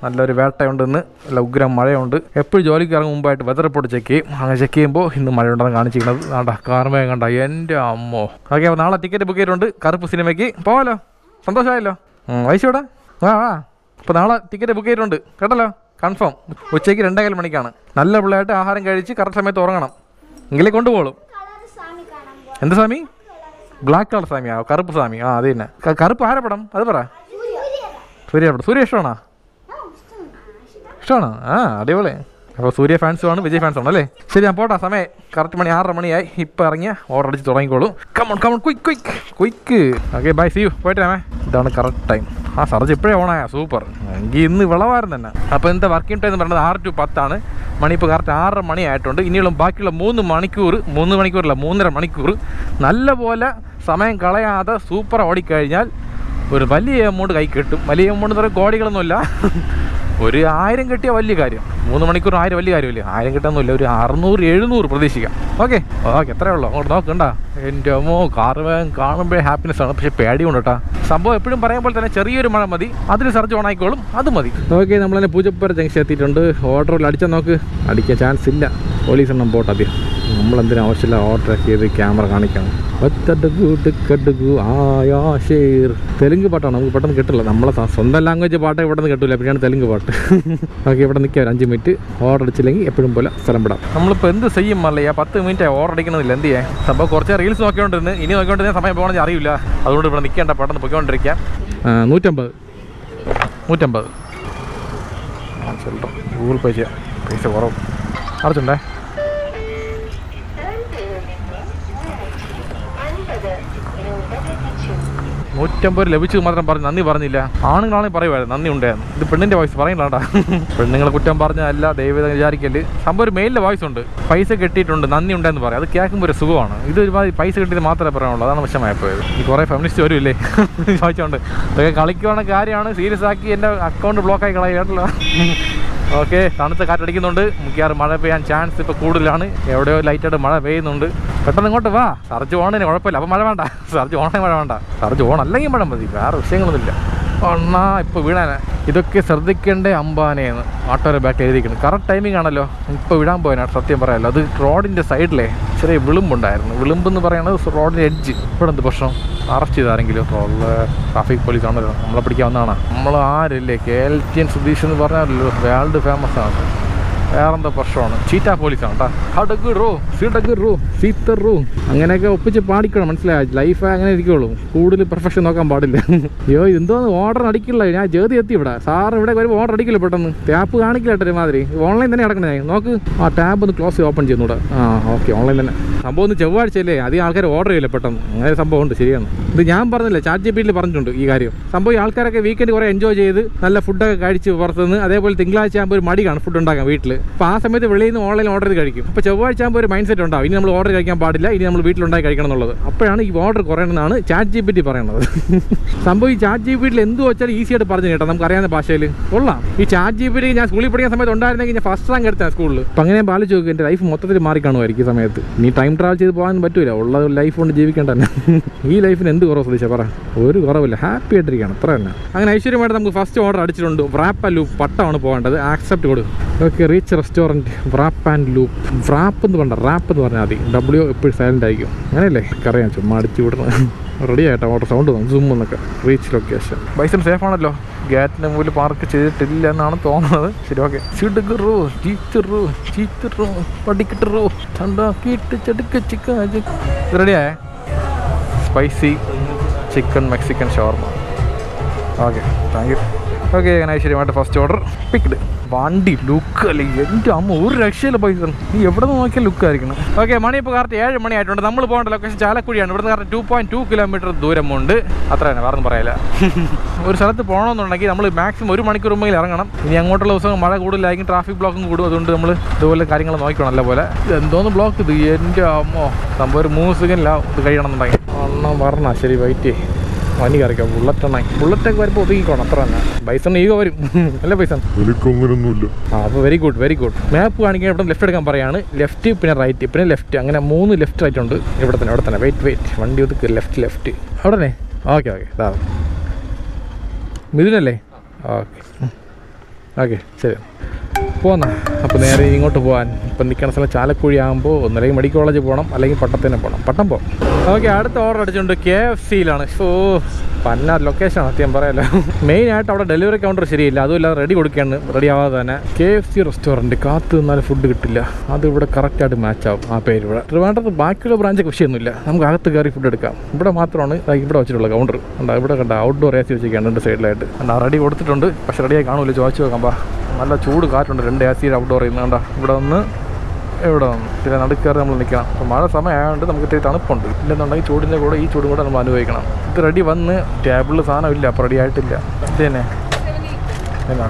നല്ലൊരു വേട്ടയുണ്ടെന്ന്, നല്ല ഉഗ്രം മഴയുണ്ട്. എപ്പോഴും ജോലിക്ക് ഇറങ്ങും മുമ്പായിട്ട് വെതർ റിപ്പോർട്ട് ചെക്ക് ചെയ്യും. അങ്ങനെ ചെക്ക് ചെയ്യുമ്പോൾ ഇന്ന് മഴയുണ്ടെന്ന് കാണിച്ചിരിക്കുന്നത്. വേണ്ട കാർമേ കണ്ട എൻ്റെ അമ്മോ. ഓക്കെ, അപ്പോൾ നാളെ ടിക്കറ്റ് ബുക്ക് ചെയ്തിട്ടുണ്ട് കറുപ്പ് സിനിമയ്ക്ക്. പോവാലോ, സന്തോഷമായല്ലോ. വൈശോടെ അപ്പോൾ നാളെ ടിക്കറ്റ് ബുക്ക് ചെയ്തിട്ടുണ്ട് കേട്ടല്ലോ, കൺഫേം. ഉച്ചയ്ക്ക് 2:15 മണിക്കാണ്. നല്ല പിള്ളേരായിട്ട് ആഹാരം കഴിച്ച് കറക്റ്റ് സമയത്ത് ഉറങ്ങണം, എങ്കിലേ കൊണ്ടുപോകും. എന്ത് സ്വാമി? Black colour സ്വാമിയാ? കറുപ്പ് സ്വാമി. അത് തന്നെ. കറുപ്പ് ആരെ പടം അത് പറ. സൂര്യപടം. സൂര്യ ഇഷ്ടമാണോ? ഇഷ്ടമാണോ? അടിപൊളി. അപ്പോൾ സൂര്യ ഫാൻസുമാണ്, വിജയ് ഫാൻസുമാണ് അല്ലേ? ശരി, ഞാൻ പോട്ടാ. സമയം കറക്റ്റ് 6:30 മണിയായി. ഇപ്പോൾ ഇറങ്ങിയ ഓർഡർ അടിച്ച് തുടങ്ങിക്കോളൂ. Come on quick. Okay, bye, see you. പോയിട്ട് ഇതാണ് കറക്റ്റ് ടൈം. സർജ് ഇപ്പോഴേ ഓണായ സൂപ്പർ. എങ്കിൽ ഇന്ന് വിളവായിരുന്നു തന്നെ. അപ്പോൾ എന്താ വർക്കിംഗ് ടൈം എന്ന് പറയുന്നത് 6 to 10 ആണ്. മണി ഇപ്പോൾ കറക്റ്റ് 6:30 മണിയായിട്ടുണ്ട്. ഇനിയുള്ള ബാക്കിയുള്ള 3 മണിക്കൂറല്ല 3.5 മണിക്കൂർ നല്ലപോലെ സമയം കളയാതെ സൂപ്പർ ഓടിക്കഴിഞ്ഞാൽ ഒരു വലിയ എമൗണ്ട് കൈ കിട്ടും. വലിയ എമൗണ്ട് എന്ന് പറയുമ്പോൾ കോടികളൊന്നുമില്ല, ഒരു 1000 കിട്ടിയ വലിയ കാര്യം. 3 മണിക്കൂർ 1000 വലിയ കാര്യമില്ല. 1000 കിട്ടാനൊന്നുമില്ല, ഒരു 600-700 പ്രതീക്ഷിക്കാം. ഓക്കെ, എത്രയേ ഉള്ളൂ. അങ്ങോട്ട് നോക്കണ്ട. എൻ്റെ അമ്മോ, കാറ് വേഗം കാണുമ്പോഴേ ഹാപ്പിനെസ് ആണ്. പക്ഷേ പേടിയുണ്ട് കേട്ടോ. സംഭവം എപ്പോഴും പറയുമ്പോൾ തന്നെ ചെറിയൊരു മഴ മതി, അതിന് സർജ് ഓൺ ആയിക്കോളും, അത് മതി. ഓക്കെ, നമ്മളതിനെ പൂജപ്പുര ജംഗ്ഷൻ എത്തിയിട്ടുണ്ട്. ഓർഡറിൽ അടിച്ചാൽ നോക്ക്, അടിക്കാൻ ചാൻസ് ഇല്ല. പോലീസ് എണ്ണം പോട്ടെ ആദ്യം. നമ്മളെന്തിനും ആവശ്യമില്ല ഓർഡർ ചെയ്ത് ക്യാമറ കാണിക്കണം. തെലുങ്ക് പാട്ടാണ്, നമുക്ക് പെട്ടെന്ന് കിട്ടില്ല. നമ്മളെ സ്വന്തം ലാംഗ്വേജ് പാട്ട് പെട്ടെന്ന് കിട്ടില്ല, പിന്നെയാണ് തെലുങ്ക് പാട്ട്. ഓക്കെ, ഇവിടെ നിൽക്കുക 5 മിനിറ്റ്. ഓർഡർ അടിച്ചില്ലെങ്കിൽ എപ്പോഴും പോലെ സ്ഥലം വിടാം. നമ്മളിപ്പോൾ എന്ത് ചെയ്യും മല്ലയ്യ? 10 മിനിറ്റ് ഓർഡർ അടിക്കണമെന്നില്ല, എന്ത് ചെയ്യാം? സംഭവം കുറച്ച് റീൽസ് നോക്കിക്കൊണ്ടിരുന്ന് ഇനി നോക്കിക്കൊണ്ടിരുന്ന സമയം പോകണമെന്ന് അറിയില്ല. അതുകൊണ്ട് ഇവിടെ നിൽക്കേണ്ട, പെട്ടെന്ന് പൊയ്ക്കൊണ്ടിരിക്കാം. 150 ഗൂഗിൾ പേ ചെയ്യാം, പൈസ കുറവ്. അടച്ചുണ്ടേ. 150 ലഭിച്ചു മാത്രം പറഞ്ഞ് നന്ദി പറഞ്ഞില്ല. ആണുങ്ങളാണെങ്കിൽ പറയുമായിരുന്നു നന്ദി ഉണ്ടായിരുന്നു. ഇത് പെണ്ണിൻ്റെ വോയിസ് പറയണ്ടാ. പെണ്ണുങ്ങളെ കുറ്റം പറഞ്ഞല്ല, ദൈവം വിചാരിക്കല്. സംഭവം ഒരു മെയിലിൻ്റെ വോയിസ് ഉണ്ട്. പൈസ കിട്ടിയിട്ടുണ്ട്, നന്ദി ഉണ്ടെന്ന് പറയാം. അത് കേൾക്കുമ്പോൾ ഒരു സുഖമാണ്. ഇത് ഒരുമാതിരി പൈസ കിട്ടിയത് മാത്രമേ പറയാനുള്ളൂ. അതാണ് വിഷമമായിപ്പോയത്. ഈ കുറേ ഫെമിനിസ്റ്റ് വരുമില്ലേ ചോദിച്ചോണ്ട്. ഇതൊക്കെ കളിക്കുവാണ് കാര്യമാണ്. സീരിയസ് ആക്കി എൻ്റെ അക്കൗണ്ട് ബ്ലോക്കായി കളയുക കേട്ടല്ലോ. ഓക്കെ, തണുത്ത കാറ്റടിക്കുന്നുണ്ട്. മിക്കവാറും മഴ പെയ്യാൻ ചാൻസ് ഇപ്പോൾ കൂടുതലാണ്. എവിടെയോ ലൈറ്റായിട്ട് മഴ പെയ്യുന്നുണ്ട്. പെട്ടെന്ന് ഇങ്ങോട്ട് വാ. സർജ് ഓണിന് കുഴപ്പമില്ല, അപ്പോൾ മഴ വേണ്ട. സർജ് ഓണേ മഴ വേണ്ട. സർജ് ഓൺ അല്ലെങ്കിൽ മഴ മതി, വേറെ വിഷയങ്ങളൊന്നുമില്ല. ഒന്നാ ഇപ്പോൾ വീഴാൻ ഇതൊക്കെ ശ്രദ്ധിക്കേണ്ടേ അമ്പാനേന്ന് ആട്ടോയുടെ ബാക്ക് എഴുതിയിരിക്കുന്നു. കറക്റ്റ് ടൈമിംഗ് ആണല്ലോ. ഇപ്പോൾ വിടാൻ പോയതിനാണ് സത്യം പറയാമല്ലോ. അത് റോഡിൻ്റെ സൈഡിലെ ചെറിയ വിളിമ്പുണ്ടായിരുന്നു. വിളിമ്പെന്ന് പറയുന്നത് റോഡിൻ്റെ എഡ്ജ്. ഇവിടെ എന്ത് പ്രശ്നം? അറസ്റ്റ് ചെയ്താരെങ്കിലും ട്രാഫിക് പോലീസ് ആണല്ലോ, നമ്മളെ പിടിക്കാവുന്നതാണ്. നമ്മൾ ആരില്ലേ KLTN സുധീഷ് എന്ന് പറഞ്ഞാലല്ലോ, വേൾഡ് ഫേമസ് ആണ്. വേറെന്താ പ്രശ്നമാണ്? ചീറ്റാ പോലീസാണ് കേട്ടോ. അങ്ങനെയൊക്കെ ഒപ്പിച്ച് പാടിക്കണം, മനസ്സിലായി? ലൈഫ് അങ്ങനെ ഇരിക്കുള്ളൂ, കൂടുതൽ പെർഫെക്ഷൻ നോക്കാൻ പാടില്ല. അയ്യോ, എന്തോന്ന് ഓർഡർ അടിക്കില്ല. ഞാൻ ജേതി എത്തി ഇവിടെ. സാറ് ഇവിടെ വരുമ്പോൾ ഓർഡർ അടിക്കില്ല പെട്ടെന്ന്. ടാപ്പ് കാണിക്കില്ല കേട്ടോ. ഒരുമാതിരി ഓൺലൈൻ തന്നെ കിടക്കണേ. നോക്ക്, ടാബ് ഒന്ന് ക്ലോസ് ഓപ്പൺ ചെയ്യുന്നൂടെ. ഓക്കെ, ഓൺലൈൻ തന്നെ. സംഭവം ഒന്ന് ചൊവ്വാഴ്ചയല്ലേ, അധികം ആൾക്കാർ ഓർഡർ ചെയ്യില്ല പെട്ടെന്ന്. അങ്ങനെ സംഭവം ഉണ്ട്, ശരിയാണ്. ഇത് ഞാൻ പറഞ്ഞില്ലേ, ChatGPT പറഞ്ഞിട്ടുണ്ട് ഈ കാര്യം. സംഭവം ഈ ആൾക്കാരൊക്കെ വീക്കെൻഡ് കുറേ എൻജോയ് ചെയ്ത് നല്ല ഫുഡൊക്കെ കഴിച്ച് പുറത്തുനിന്ന്. അതേപോലെ തിങ്കളാഴ്ച ആകുമ്പോൾ ഒരു മടിയാണ് ഫുഡ് ഉണ്ടാക്കാൻ വീട്ടിൽ. അപ്പോൾ ആ സമയത്ത് വെളിയിൽ നിന്ന് ഓൺലൈൻ ഓർഡർ ചെയ്ത് കഴിക്കും. അപ്പോൾ ചൊവ്വാഴ്ച ആകുമ്പോൾ ഒരു മൈൻഡ് സെറ്റ് ഉണ്ടാവും, ഇനി നമ്മൾ ഓർഡർ കഴിക്കാൻ പാടില്ല, ഇനി നമ്മൾ വീട്ടിലുണ്ടായി കഴിക്കണം എന്നുള്ളത്. അപ്പോഴാണ് ഈ ഓർഡർ കുറയണമെന്നാണ് ChatGPT പറയുന്നത്. സംഭവം ഈ ChatGPT എന്ത് വെച്ചാൽ ഈസി ആയിട്ട് പറഞ്ഞു കേട്ടോ, നമുക്ക് അറിയാവുന്ന ഭാഷയിൽ കൊള്ളാം. ഈ ChatGPT ഞാൻ സ്കൂളിൽ പഠിക്കുന്ന സമയത്ത് ഉണ്ടായിരുന്നെങ്കിൽ ഞാൻ ഫസ്റ്റ് റാങ്ക് എടുത്താൽ സ്കൂളിൽ. അപ്പം അങ്ങനെ പാലിച്ച് നോക്കും, എൻ്റെ ലൈഫ് മൊത്തത്തിൽ മാറി കാണുമായിരിക്കും ഈ സമയത്ത്. നീ ടൈം ട്രാവൽ ചെയ്ത് പോകാൻ പറ്റൂല, ഉള്ള ലൈഫ് കൊണ്ട് ജീവിക്കേണ്ട തന്നെ. ഈ ലൈഫിന് എന്ത് കുറവ് ശ്രദ്ധിച്ചാൽ പറ? ഒരു കുറവില്ല, ഹാപ്പി ആയിട്ടിരിക്കുകയാണ്, അത്ര തന്നെ. അങ്ങനെ ഐശ്വര്യമായിട്ട് നമുക്ക് ഫസ്റ്റ് ഓർഡർ അടിച്ചിട്ടുണ്ട്. വ്രാപ്പ് ആൻഡ് ലൂപ്പ് പട്ടമാണ് പോകേണ്ടത്. ആക്സെപ്റ്റ് കൊടുക്കും. Okay, reach restaurant wrap and loop. Wrap എന്ന് പറഞ്ഞാൽ റാപ്പ് എന്ന് പറഞ്ഞാൽ മതി. W എപ്പോഴും സൈലൻ്റ് ആയിരിക്കും, അങ്ങനെയല്ലേ? അറിയാം, ചുമ്മാ അടിച്ചു വിടണം. റെഡി ആയിട്ടോ ഓർഡർ സൗണ്ട് തോന്നും. സൂം എന്നൊക്കെ. Reach location. ബൈസൺ സേഫ് ആണല്ലോ, ഗേറ്റിൻ്റെ മുമ്പിൽ പാർക്ക് ചെയ്തിട്ടില്ല എന്നാണ് തോന്നുന്നത്. ശരി, ഓക്കെ. ചിടുകറോ ചീച്ചറോ ചീച്ചറോ പടിക്കിട്ടറോ ചണ്ടാക്കിയിട്ട് ചെടുക്ക ചിക്കൻ. റെഡിയായേ? Spicy chicken Mexican shawarma. Okay, thank you. Okay, അങ്ങനെ ഐശ്വര്യമായിട്ട് ഫസ്റ്റ് ഓർഡർ പിക്ഡ്. വണ്ടി ലുക്ക് അല്ലേ, എൻ്റെ അമ്മ ഒരു രക്ഷയില്ല പൈസ. നീ എവിടെ നിന്ന് നോക്കിയാൽ ലുക്കായിരിക്കണം. ഓക്കെ, മണി ഇപ്പോൾ കറക്റ്റ് 7 മണി ആയിട്ടുണ്ട്. നമ്മൾ പോകേണ്ട ലൊക്കേഷൻ ചാലക്കുടിയാണ്. ഇവിടുന്ന് കറക്റ്റ് 2.2 കിലോമീറ്റർ ദൂരമുണ്ട്. അത്ര തന്നെ, വേറെ ഒന്നും പറയാനില്ല. ഒരു സ്ഥലത്ത് പോകണമെന്നുണ്ടെങ്കിൽ നമ്മൾ മാക്സിമം 1 മണിക്കൂർ മുമ്പിൽ ഇറങ്ങണം. ഇനി അങ്ങോട്ടുള്ള ദിവസം മഴ കൂടുതലായിരിക്കും, ട്രാഫിക് ബ്ലോക്കും കൂടും. അതുകൊണ്ട് നമ്മൾ ഇതുപോലെ കാര്യങ്ങൾ നോക്കണം നല്ലപോലെ. എന്തോന്ന് ബ്ലോക്ക് ഇത്, എൻ്റെ അമ്മോ. സംഭവം ഒരു 3 സെക്കൻഡിലാണ് ഇത് കഴിയണമെന്നുണ്ടെങ്കിൽ. പറഞ്ഞാൽ ശരി, വെയിറ്റ് വണ്ടി കറിക്കാം. ബുള്ളറ്റൊക്കെ വരുമ്പോൾ ഒതുങ്ങിക്കോണം, അത്ര തന്നെ. ബൈസൺ ഈഗോ വരും അല്ലേ ബൈസൺ? അപ്പോൾ വെരി ഗുഡ്, വെരി ഗുഡ്. മാപ്പ് കാണിക്കാൻ ഇവിടെ ലെഫ്റ്റ് എടുക്കാൻ പറയാണ്. ലെഫ്റ്റ്, പിന്നെ റൈറ്റ്, പിന്നെ ലെഫ്റ്റ്. അങ്ങനെ 3 ലെഫ്റ്റ് റൈറ്റ് ഉണ്ട്. ഇവിടെ തന്നെ. വെയിറ്റ് വണ്ടി ഒതുക്ക്. ലെഫ്റ്റ് അവിടെ തന്നെ. ഓക്കെ, ഇതാ മിഥുനല്ലേ? ഓക്കെ, ഓക്കെ ശരി പോന്നാ. അപ്പോൾ നേരെ ഇങ്ങോട്ട് പോകാൻ ഇപ്പം നിൽക്കുന്ന സ്ഥലം ചാലക്കുഴി ആകുമ്പോൾ ഒന്നില്ലെങ്കിൽ മെഡിക്കൽ കോളേജിൽ പോകണം, അല്ലെങ്കിൽ പട്ടത്തിന് പോകണം. പട്ടം പോകും. ഓക്കെ, അടുത്ത ഓർഡർ അടിച്ചുകൊണ്ട് KFC-യിലാണ്. പന്ന ലൊക്കേഷനാണ് സത്യം പറയാമല്ലോ. മെയിനായിട്ട് അവിടെ ഡെലിവറി കൗണ്ടർ ശരിയില്ല, അതുമില്ല റെഡി കൊടുക്കുകയാണ്. റെഡി ആവാതെ തന്നെ KFC റെസ്റ്റോറൻറ്റ് കാത്തു നിന്നാലും ഫുഡ് കിട്ടില്ല. അത് ഇവിടെ കറക്റ്റായിട്ട് മാച്ച് ആവും ആ പേര്. ഇവിടെ ട്രിവാൻഡ്രത്ത് ബാക്കിയുള്ള ബ്രാഞ്ചൊക്കെ വിഷയമൊന്നുമില്ല, നമുക്ക് അകത്ത് കയറി ഫുഡ് എടുക്കാം. ഇവിടെ മാത്രമാണ് ഇവിടെ വെച്ചിട്ടുള്ള കൗണ്ടർ. ഇവിടെ കണ്ട ഔട്ട്ഡോർ AC വെച്ചിരിക്കുകയാണ് 2 സൈഡിലായിട്ട്. റെഡി കൊടുത്തിട്ടുണ്ട്, പക്ഷേ റെഡിയായി കാണൂല. ചോദിച്ചു നോക്കാം. നല്ല ചൂട് കാറ്റുണ്ട്. 2 AC ഔട്ട്ഡോർ ചെയ്യുന്നത് കണ്ട. ഇവിടെ വന്ന് പിന്നെ നടുക്കയറി നമ്മൾ നിൽക്കണം. അപ്പോൾ മഴ സമയമായതുകൊണ്ട് നമുക്ക് ഇത്തിരി തണുപ്പുണ്ട്. ഇല്ലെന്നുണ്ടെങ്കിൽ ചൂടിൻ്റെ കൂടെ ഈ ചൂടും കൂടെ നമ്മൾ അനുഭവിക്കണം. ഇത് റെഡി വന്ന് ടേബിളിൽ സാധനം ഇല്ല, അപ്പോൾ റെഡി ആയിട്ടില്ല. ഇത് തന്നെ എന്നാ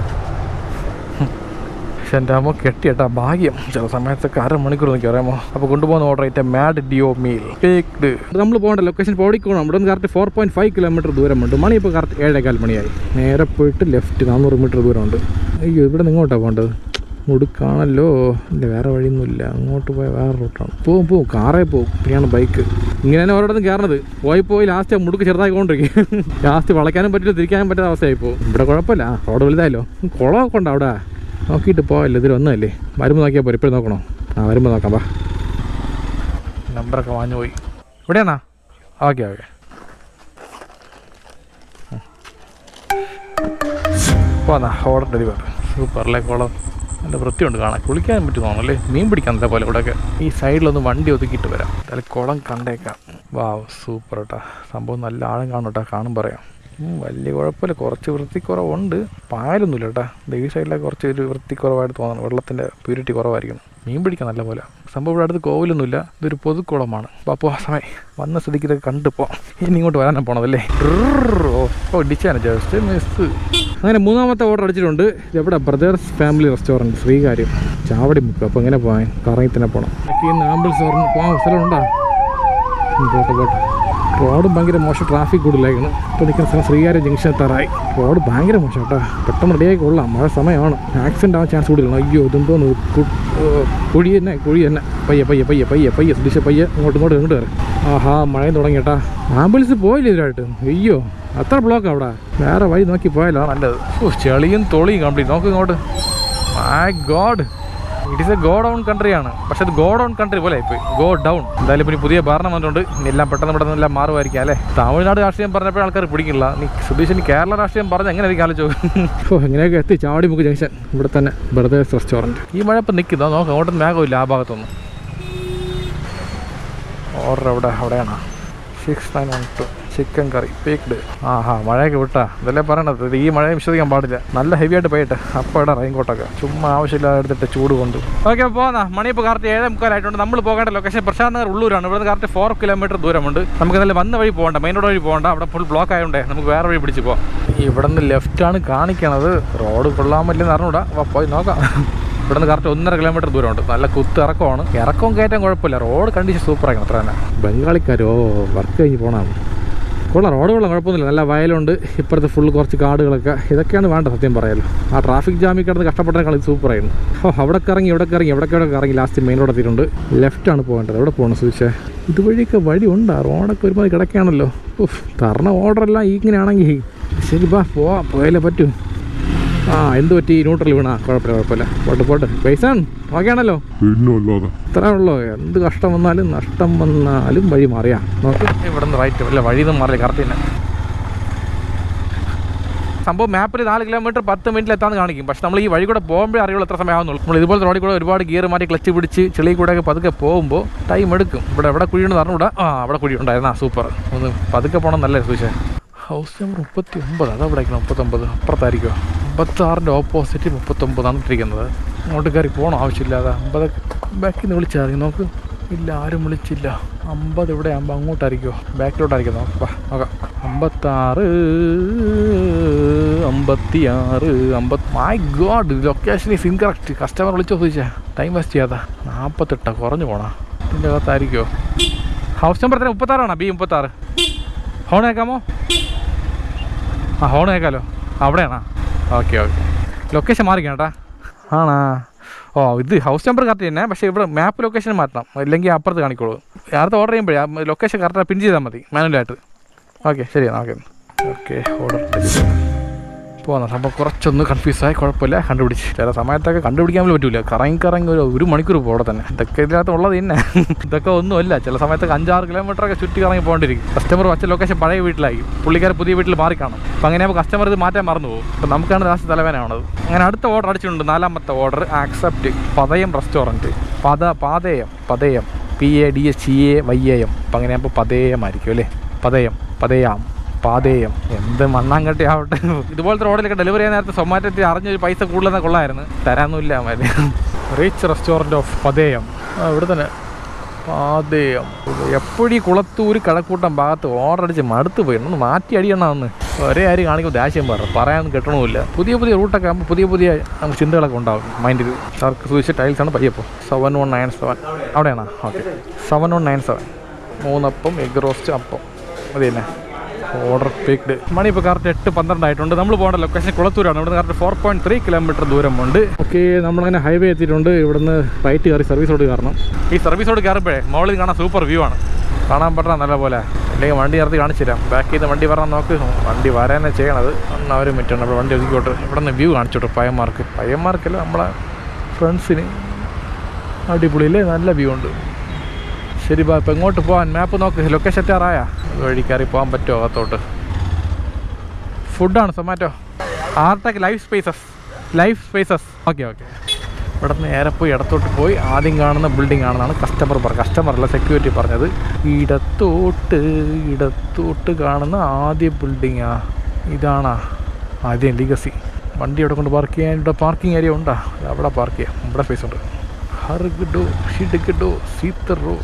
പക്ഷെ എൻ്റെ അമ്മ കെട്ടിയേട്ടാ ഭാഗ്യം. ചില സമയത്തൊക്കെ 1/2 മണിക്കൂർ നിൽക്കും അറിയാമോ. അപ്പോൾ കൊണ്ടുപോകുന്ന ഓർഡർ ഐറ്റം മാഡ് ഡിയോ മീൽ കേക്ക്ഡ്. നമ്മൾ പോകേണ്ട ലൊക്കേഷൻ പോടിക്കോണം. ഇവിടെ നിന്ന് കറക്റ്റ് 4.5 കിലോമീറ്റർ ദൂരമുണ്ട്. മണി ഇപ്പോൾ കറക്റ്റ് 7:15 മണിയായി. നേരെ പോയിട്ട് ലെഫ്റ്റ് 400 മീറ്റർ ദൂരമുണ്ട്. അയ്യോ, ഇവിടെ നിന്ന് ഇങ്ങോട്ടാണ് പോകേണ്ടത്. മുടുക്കാണല്ലോ. ഇല്ല, വേറെ വഴിയൊന്നുമില്ല. അങ്ങോട്ട് പോയാൽ വേറെ റൂട്ടാണ്. പോവും കാറേ പോവും. പിന്നെയാണ് ബൈക്ക്. ഇങ്ങനെ തന്നെ ഓരോടത്തും കയറണത്. പോയി ലാസ്റ്റ് മുടുക്ക് ചെറുതായിക്കൊണ്ടിരിക്കും. ലാസ്റ്റ് വളയ്ക്കാനും പറ്റില്ല, തിരിക്കാനും പറ്റാത്ത അവസ്ഥയായി പോകും. ഇവിടെ കുഴപ്പമില്ല, റോഡ് വലുതായല്ലോ. കുളമൊക്കെ ഉണ്ടോ അവിടെ? നോക്കിയിട്ട് പോയല്ലോ. ഇതിൽ ഒന്നുമല്ലേ. വരുമ്പോൾ നോക്കിയാൽ പോരെ. ഇപ്പോഴും നോക്കണോ? വരുമ്പോൾ നോക്കാം. നമ്പറൊക്കെ വാങ്ങി പോയി. ഇവിടെയാണോ? ഓക്കെ പോന്നാ. Order deliver. സൂപ്പറല്ലേ. കുളം നല്ല വൃത്തിയുണ്ട് കാണാൻ. കുളിക്കാനും പറ്റും തോന്നല്ലേ. മീൻ പിടിക്കാൻ നല്ല പോലെ ഇവിടെയൊക്കെ. ഈ സൈഡിലൊന്ന് വണ്ടി ഒതുക്കിയിട്ട് വരാം. അതിൽ കുളം കണ്ടേക്കാം. വാവ്, സൂപ്പർ കേട്ടോ. സംഭവം നല്ല ആഴം കാണും കേട്ടോ. കാണും പറയാം. വലിയ കുഴപ്പമില്ല. കുറച്ച് വൃത്തിക്കുറവുണ്ട്. പായലൊന്നുമില്ല കേട്ടോ. ഈ സൈഡിലൊക്കെ കുറച്ച് ഒരു വൃത്തിക്കുറവായിട്ട് തോന്നണം. വെള്ളത്തിൻ്റെ പ്യൂരിറ്റി കുറവായിരിക്കും. മീൻ പിടിക്കാൻ നല്ല പോലെ. സംഭവം ഇവിടെ അടുത്ത് കോവിലൊന്നുമില്ല. ഇതൊരു പൊതുക്കുളമാണ്. അപ്പോൾ ആ സമയം വന്ന സ്ഥിതിക്ക് ഇതൊക്കെ കണ്ടിപ്പോൾ ഇനി ഇങ്ങോട്ട് വരാനാണ് പോണതല്ലേ. ഇടിച്ചാണ് ജസ്റ്റ് മിസ്. അങ്ങനെ 3ാമത്തെ ഓർഡർ അടിച്ചിട്ടുണ്ട്. ഇതെവിടെ? Brothers family restaurant, Sreekaryam, Chavadimukku. അപ്പോൾ എങ്ങനെ പോകാൻ? കറങ്ങി തന്നെ പോകണം. ഇന്ന് ആംബുലൻസ് പോകാൻ സ്ഥലമുണ്ടോ? പോട്ടെ. റോഡ് ഭയങ്കര മോശം. ട്രാഫിക് കൂടുതലായിരുന്നു. ഇപ്പോൾ നിൽക്കുന്ന സ്ഥലം ശ്രീകാര്യം ജംഗ്ഷൻ എത്താറായി. റോഡ് ഭയങ്കര മോശം കേട്ടോ. പെട്ടെന്ന് റെഡിയായി കൊള്ളാം. മഴ സമയമാണ്. ആക്സിഡൻ്റ് ആവാൻ ചാൻസ് കൂടുതലാണ്. അയ്യോ, ഇതെന്തോന്ന് കുഴി തന്നെ. പയ്യെ ശ്രദ്ധിച്ച പയ്യെ ഇങ്ങോട്ട് കയറി. ആഹാ, മഴയും തുടങ്ങി കേട്ടാ. ആംബുലൻസ് പോയില്ല ഇതിലായിട്ട്. അയ്യോ, അത്ര ബ്ലോക്ക് അവിടെ. വേറെ വഴി നോക്കി പോയാലോ നല്ലത്. ചെളിയും തൊളിയും കംപ്ലീറ്റ്. നോക്ക് ഇങ്ങോട്ട്. My God, it is a godown കൺട്രിയാണ്. പക്ഷെ അത് ഗോ ഡൗൺ കൺട്രി പോലെ ആയിപ്പോയി. Godown. എന്തായാലും പിന്നെ പുതിയ ഭരണം വന്നിട്ടുണ്ട്. എല്ലാം പെട്ടെന്ന് എല്ലാം മാറുമായിരിക്കും അല്ലേ. തമിഴ്നാട് രാഷ്ട്രീയം പറഞ്ഞപ്പോൾ ആൾക്കാർ പിടിക്കില്ല. നീ സുധീഷ് കേരള രാഷ്ട്രീയം പറഞ്ഞ് എങ്ങനെ എനിക്ക് ആലോചിച്ചു. എങ്ങനെയൊക്കെ എത്തി ചാവടിമുക്ക് ജംഗ്ഷൻ. ഇവിടെ തന്നെ ബ്രദേഴ്സ് റെസ്റ്റോറൻറ്റ്. ഈ മഴ ഇപ്പം നിൽക്കുന്നോ നോക്കാം. അങ്ങോട്ടൊന്നും മേഘമില്ല ആ ഭാഗത്തൊന്നും. ഓർഡർ അവിടെയാണ് 6912 ചിക്കൻ കറി പേക്ക്ഡ്. മഴയൊക്കെ വിട്ടാ. ഇതല്ലേ പറയണത്. ഈ മഴയെ വിശ്വസിക്കാൻ പാടില്ല. നല്ല ഹെവി ആയിട്ട് പോയിട്ട് അപ്പോൾ ഇടാം റെയിൻകോട്ടൊക്കെ. ചുമ്മാ ആവശ്യമില്ലാതെ എടുത്തിട്ട് ചൂട് കൊണ്ട്. ഓക്കെ, പോന്നാ. മണി ഇപ്പോൾ കറക്റ്റ് 7:45 നമ്മൾ പോകേണ്ട ലൊക്കേഷൻ പ്രശാന്ത് നഗർ ഉള്ളൂരാണ്. ഇവിടെ നിന്ന് കറക്റ്റ് 4 കിലോമീറ്റർ ദൂരമുണ്ട്. നമുക്ക് നല്ല വന്ന വഴി പോകണ്ട, മെയിൻ റോഡ് വഴി പോകണ്ട. അവിടെ ഫുൾ ബ്ലോക്ക് ആയതുകൊണ്ടേ നമുക്ക് വേറെ വഴി പിടിച്ച് പോകാം. ഇവിടെ നിന്ന് ലെഫ്റ്റാണ് കാണിക്കണത്. റോഡ് കൊള്ളാൻ പറ്റില്ലെന്ന് അറിഞ്ഞൂടാ. പോയി നോക്കാം. ഇവിടെ നിന്ന് കറക്റ്റ് 1.5 കിലോമീറ്റർ ദൂരമുണ്ട്. നല്ല കുത്ത് ഇറക്കമാണ്. ഇറക്കവും കയറ്റം കുഴപ്പമില്ല. റോഡ് കണ്ടീഷൻ സൂപ്പറായിരിക്കും. അത്ര തന്നെ. ബംഗാളിക്കാരോ വർക്ക് കഴിഞ്ഞ് പോകണം. കൊള്ളാം. റോഡ് കുഴപ്പമൊന്നുമില്ല. നല്ല വയലുണ്ട്. ഇപ്പുറത്ത് ഫുള്ള് കുറച്ച് കാടുകളൊക്കെ. ഇതൊക്കെയാണ് വേണ്ടത് സത്യം പറയാമല്ലോ. ആ ട്രാഫിക് ജാമിൽ കിടന്ന് കഷ്ടപ്പെട്ടേക്കാൾ ഇത് സൂപ്പറായിരുന്നു. അവിടെ ഇറങ്ങി എവിടേക്ക് ഇറങ്ങി ലാസ്റ്റ് മെയിൻ റോഡ് എത്തിയിട്ടുണ്ട്. ലെഫ്റ്റാണ് പോകേണ്ടത്. എവിടെ പോകണം സൂക്ഷിച്ചേ? ഇതുവഴിയൊക്കെ വഴി ഉണ്ട്. റോഡൊക്കെ ഒരുമാതിരി കിടക്കുകയാണല്ലോ. തരണ ഓർഡറെല്ലാം ഇങ്ങനെയാണെങ്കിൽ ശരി, പോയാലേ പറ്റൂ. എന്ത് പറ്റി? ന്യൂട്രൽ വീണാ? കുഴപ്പമില്ല. പോട്ട് പൈസ ഓക്കെയാണല്ലോ. ഇത്രേ ഉള്ളൂ. എന്ത് കഷ്ടം വന്നാലും നഷ്ടം വന്നാലും വഴി മാറിയാ നോക്ക്. ഇവിടെ നിന്ന് റൈറ്റ് അല്ല, വഴിയൊന്നും മാറില്ല. കറക്റ്റ് തന്നെ സംഭവം. മാപ്പിൽ 4 കിലോമീറ്റർ 10 മിനിറ്റിൽ എത്താന്ന് കാണിക്കും. പക്ഷെ നമ്മൾ ഈ വഴി കൂടെ പോകുമ്പോഴേ അറിയുള്ളൂ എത്ര സമയമാകുന്നുള്ളൂ. നമ്മൾ ഇതുപോലത്തെ റോഡിൽ കൂടെ ഒരുപാട് ഗിയർ മാറ്റി ക്ലച്ച് പിടിച്ച് ചെളി കൂടെയൊക്കെ പതുക്കെ പോകുമ്പോൾ ടൈം എടുക്കും. എവിടെ കുഴിയുണ്ടെന്ന് അറിഞ്ഞൂടാ. അവിടെ കുഴി ഉണ്ടായിരുന്നാ. സൂപ്പർ. ഒന്ന് പതുക്കെ പോകണം. നല്ല സൂക്ഷിച്ചേ. House number 39. അതെവിടേക്കാണ്? 39 അപ്പുറത്തായിരിക്കുമോ? 56ൻ്റെ ഓപ്പോസിറ്റ് 39 ഇട്ടിരിക്കുന്നത്. അങ്ങോട്ട് കയറി പോകണം ആവശ്യമില്ലാതെ. 50 ബാക്കിൽ നിന്ന് വിളിച്ചാൽ നോക്ക്. ഇല്ല, ആരും വിളിച്ചില്ല. 50 ഇവിടെ ആകുമ്പോൾ അങ്ങോട്ടായിരിക്കുമോ? ബാക്കിലോട്ടായിരിക്കും. നോക്കാം. 56 56 my God, location is incorrect. Customer വിളിച്ചോ ചോദിച്ചാ? ടൈം വേസ്റ്റ് ചെയ്യാതെ. 48 കുറഞ്ഞു പോണോ? ഇതിൻ്റെ അകത്തായിരിക്കുമോ? House number 36 B36. ഹോൺ കേൾക്കാമോ? ഹോൺ കേൾക്കാമല്ലോ. അവിടെയാണോ? ഓക്കെ. ലൊക്കേഷൻ മാറിക്കണം കേട്ടാ. ആണാ? ഇത് ഹൗസ് നമ്പർ കറക്റ്റ് തന്നെ. പക്ഷേ ഇവിടെ മാപ്പ് ലൊക്കേഷൻ മാറ്റണം, ഇല്ലെങ്കിൽ അപ്പുറത്ത് കാണിക്കോളൂ. അടുത്ത ഓർഡർ ചെയ്യുമ്പോഴേ ലൊക്കേഷൻ കറക്റ്റാണ് പിൻ ചെയ്താൽ മതി മാനുവലായിട്ട്. ഓക്കെ, ശരിയാണ്. ഓക്കെ. ഓർഡർ പോകുന്നത്. അപ്പോൾ കുറച്ചൊന്ന് കൺഫ്യൂസായി, കുഴപ്പമില്ല, കണ്ടുപിടിച്ച്. ചില സമയത്തൊക്കെ കണ്ടുപിടിക്കാൻ പോലും പറ്റില്ല, കറങ്ങി ഒരു മണിക്കൂർ പോടെ തന്നെ. ഇതൊക്കെ ഇതിനകത്ത് ഉള്ളത് തന്നെ. ഇതൊക്കെ ഒന്നുമല്ല. ചില സമയത്തൊക്കെ 5-6 കിലോമീറ്ററൊക്കെ ചുറ്റി കറങ്ങി പോകേണ്ടിരിക്കും. കസ്റ്റമർ വച്ച ലൊക്കേഷൻ പഴയ വീട്ടിലായി, പുള്ളിക്കാർ പുതിയ വീട്ടിൽ മാറി കാണും. അപ്പോൾ അങ്ങനെയാകുമ്പോൾ കസ്റ്റമർ ഇത് മാറ്റാൻ മറന്നു പോകും. അപ്പോൾ നമുക്കാണ് ലാസ്റ്റ് തലവേനാണത്. അങ്ങനെ അടുത്ത ഓർഡർ അടിച്ചിട്ടുണ്ട്. 4ാമത്തെ ഓർഡർ ആക്സെപ്റ്റ്. പതയം റെസ്റ്റോറൻറ്റ്. പതയം PADHEAYAM. അപ്പം അങ്ങനെയാകുമ്പോൾ പതയമായിരിക്കും അല്ലേ? പാതയം എന്ത് മണ്ണാങ്കട്ടി ആവട്ടെ. ഇതുപോലത്തെ റോഡിലൊക്കെ ഡെലിവറി ചെയ്യാൻ നേരത്തെ സൊമാറ്റോത്തിൽ അറിഞ്ഞൊരു പൈസ കൂടുതലെന്ന് കൊള്ളായിരുന്നു. തരാനൊന്നുമില്ല മതി. റീച്ച് റെസ്റ്റോറൻറ്റ് ഓഫ് പതയം. ഇവിടെ തന്നെ പാതയം. എപ്പോഴും ഈ കുളത്തൂർ കഴക്കൂട്ടം ഭാഗത്ത് ഓർഡർ അടിച്ച് മടുത്ത് പോയി. ഒന്ന് മാറ്റി അടിയണമെന്ന് ഒരേ ആര് കാണിക്കുമ്പോൾ ദേഷ്യം പറയാനൊന്നും കിട്ടണമില്ല. പുതിയ റൂട്ടൊക്കെ ആകുമ്പോൾ പുതിയ നമുക്ക് ചിന്തകളൊക്കെ ഉണ്ടാകും മൈൻഡിൽ. സാർക്ക് സൂക്ഷിച്ച ടൈൽസാണ് പയ്യപ്പോൾ. 7197 അവിടെയാണോ? ഓക്കെ, 7197. 3 അപ്പം, എഗ് റോസ്റ്റ്, അപ്പം മതി തന്നെ. Order picked. മണി ഇപ്പോൾ കറക്റ്റ് 8:12 ആയിട്ടുണ്ട്. നമ്മൾ പോകേണ്ട ലൊക്കേഷൻ കുളത്തൂരാണ്. ഇവിടുന്ന് കറക്റ്റ് 4.3 കിലോമീറ്റർ ദൂരമുണ്ട്. ഓക്കെ, നമ്മളങ്ങനെ ഹൈവേ എത്തിയിട്ടുണ്ട്. ഇവിടുന്ന് റൈറ്റ് കയറി സർവീസ് റോഡ് കയറണം. ഈ സർവീസ് റോഡ് കയറുമ്പോഴേ മുകളിൽ കാണാൻ സൂപ്പർ വ്യൂ ആണ്. കാണാൻ പറ്റണം നല്ല പോലെ. അല്ലെങ്കിൽ വണ്ടി നിർത്തി കാണിച്ചില്ല. ബാക്കിൽ നിന്ന് വണ്ടി വരാൻ നോക്ക്. വണ്ടി വരാനേ ചെയ്യണത്. ഒരു മിനിറ്റാണ്. അപ്പോൾ വണ്ടി ഒതുക്കിക്കോട്ട്. ഇവിടെ നിന്ന് വ്യൂ കാണിച്ചോട്ടെ. പയ്യന്മാർക്കല്ല, നമ്മളെ ഫ്രണ്ട്സിന് അടിപൊളിയില്ലേ, നല്ല വ്യൂ ഉണ്ട്. ശരി ബാ, ഇപ്പം എങ്ങോട്ട് പോകാൻ മാപ്പ് നോക്ക്. ലൊക്കേഷൻ എത്താറായാ? വഴി കയറി പോകാൻ പറ്റുമോ അകത്തോട്ട്? ഫുഡാണ് Zomato. Artech life spaces. Okay. ഇവിടെ നിന്ന് നേരെ പോയി ഇടത്തോട്ട് പോയി ആദ്യം കാണുന്ന ബിൽഡിംഗ് ആണെന്നാണ് കസ്റ്റമറല്ല സെക്യൂരിറ്റി പറഞ്ഞത്. ഇടത്തോട്ട് കാണുന്ന ആദ്യ ബിൽഡിങ്ങാ ഇതാണാ ആദ്യം ലിഗസി. വണ്ടി ഇവിടെ കൊണ്ട് പാർക്ക് ചെയ്യാൻ ഇവിടെ പാർക്കിംഗ് ഏരിയ ഉണ്ടാ? അവിടെ പാർക്ക് ചെയ്യാം. ഇവിടെ സ്പേസ് ഉണ്ട്. ഹർഗഡോ ഷിഡ്ഗഡോ സീത്തറോ.